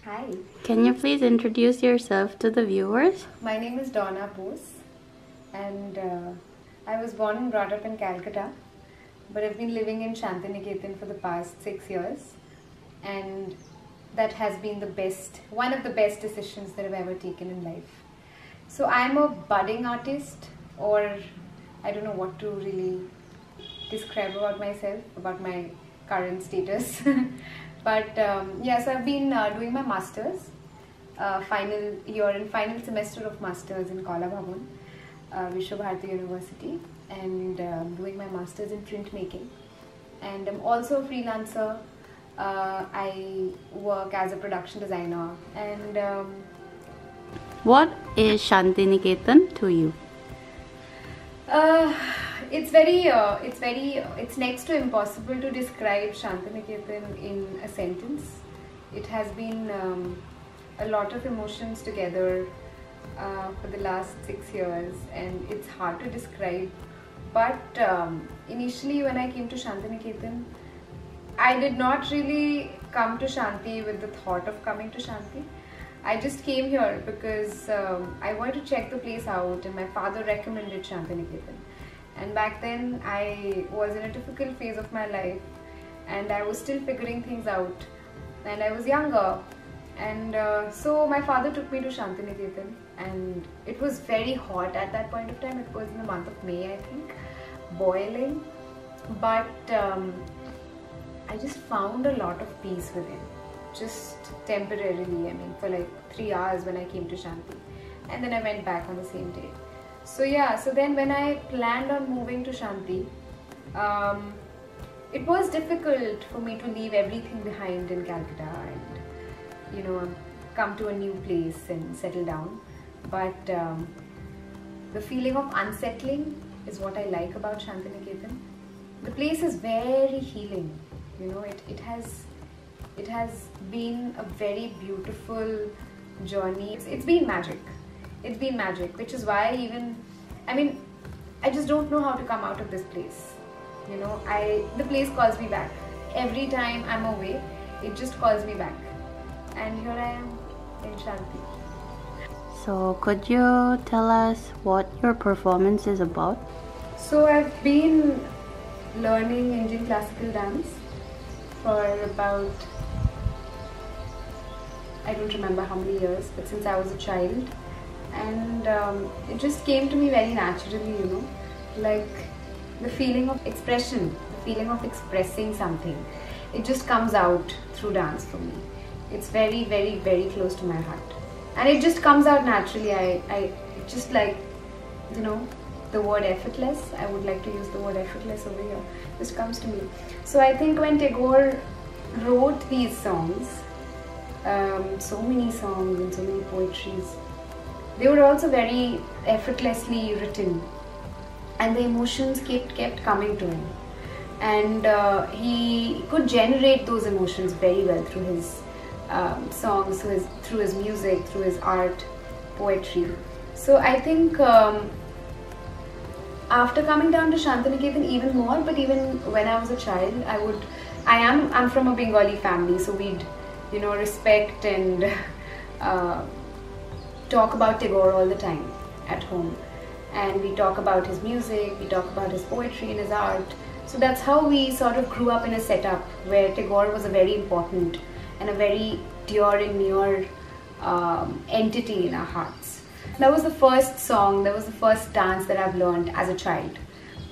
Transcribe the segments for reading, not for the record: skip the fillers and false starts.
Hi, Can you please introduce yourself to the viewers? my name is Donna Bose, and I was born and brought up in Calcutta, but I've been living in Shantiniketan for the past 6 years, and that has been one of the best decisions that I've ever taken in life. So I'm a budding artist, or I don't know what to really describe about myself, about my current status. But yeah, so I've been doing my masters, final year and final semester of masters in Kala Bhavan, Vishwabharati University, and doing my masters in printmaking. And I'm also a freelancer. I work as a production designer, and What is Shantiniketan to you? Uh, it's next to impossible to describe Shantiniketan in a sentence. It has been a lot of emotions together for the last 6 years, and it's hard to describe. But initially, when I came to Shantiniketan, I did not really come to Shanti with the thought of coming to Shanti. I just came here because I wanted to check the place out, and my father recommended Shantiniketan. And back then, I was in a difficult phase of my life, and I was still figuring things out, and I was younger. And so my father took me to Shantiniketan, and it was very hot at that point of time. It was in the month of May, I think, boiling. But I just found a lot of peace within, just temporarily. I mean, for like 3 hours when I came to Shanti, and then I went back on the same day. So yeah, so then when I planned on moving to Shanti, it was difficult for me to leave everything behind in Calcutta and, come to a new place and settle down. But the feeling of unsettling is what I like about Shantiniketan. The place is very healing. It has been a very beautiful journey. It's been magic. It's been magic, which is why I just don't know how to come out of this place. The place calls me back. Every time I'm away, it just calls me back. And here I am in Shanti. So, could you tell us what your performance is about? So I've been learning Indian classical dance for about, I don't remember how many years, but since I was a child. And it just came to me very naturally, like the feeling of expression, the feeling of expressing something. It just comes out through dance for me. It's very, very, very close to my heart. And it just comes out naturally. I just like, the word effortless. I would like to use the word effortless over here. Just comes to me. So I think when Tagore wrote these songs, so many songs and so many poetries, they were also very effortlessly written, and the emotions kept coming to him, and he could generate those emotions very well through his songs, through his music, through his art, poetry. So I think after coming down to Shantiniketan even more, but even when I was a child, I'm from a Bengali family, so we'd respect and talk about Tagore all the time at home, and we talk about his music, we talk about his poetry and his art. So that's how we sort of grew up in a setup where Tagore was a very important and a very dear and near entity in our hearts. That was the first song, that was the first dance that I've learned as a child.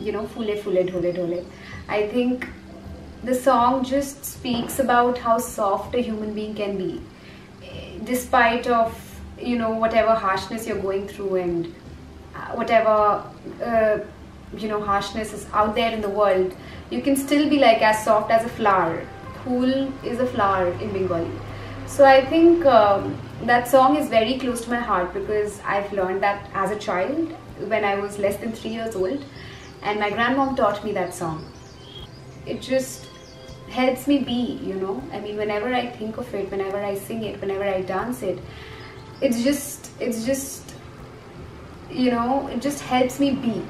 Phule Phule Dhole Dhole. I think the song just speaks about how soft a human being can be, despite of whatever harshness you're going through, and whatever harshness is out there in the world, you can still be like as soft as a flower. Phool is a flower in Bengali. So I think that song is very close to my heart because I've learned that as a child when I was less than 3 years old, and my grandmom taught me that song. It just helps me be, whenever I think of it, whenever I sing it, whenever I dance it, it just helps me be,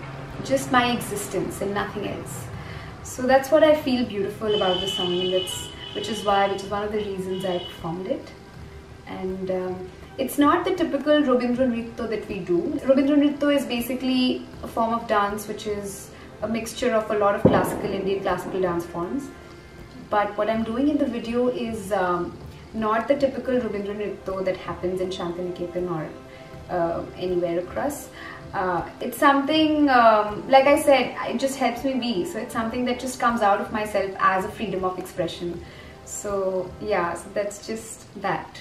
just my existence and nothing else. So that's what I feel beautiful about the song, and which is one of the reasons I performed it. and it's not the typical Rabindra Nritya that we do. Rabindra Nritya is basically a form of dance which is a mixture of a lot of classical Indian classical dance forms. But what I'm doing in the video is not the typical Rabindra Nritya that happens in Shantiniketan or anywhere across. It's something, like I said, it just helps me be. So it's something that just comes out of myself as a freedom of expression. So yeah, so that's just that.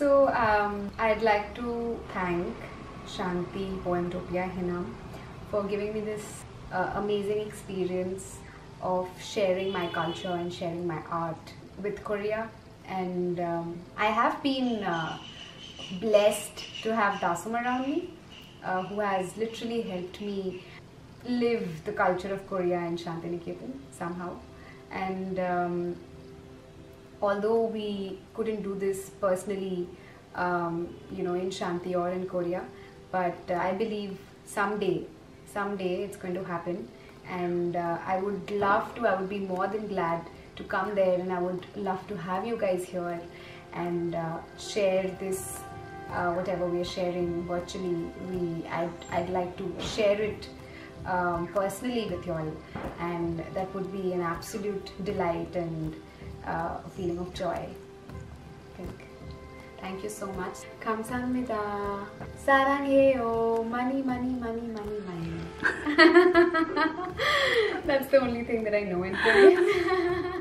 So I'd like to thank Shanti Poemtopia Henam for giving me this amazing experience of sharing my culture and sharing my art with Korea. And I have been blessed to have Dasam around me, who has literally helped me live the culture of Korea and Shantiniketan somehow. And although we couldn't do this personally, in Shanti or in Korea, but I believe someday it's going to happen, and I would be more than glad to come there, and I would love to have you guys here and share this, whatever we are sharing virtually. I'd like to share it personally with you all, and that would be an absolute delight and a feeling of joy. Thank you so much. 감사합니다. 사랑해요. 많이. That's the only thing that I know in Korean.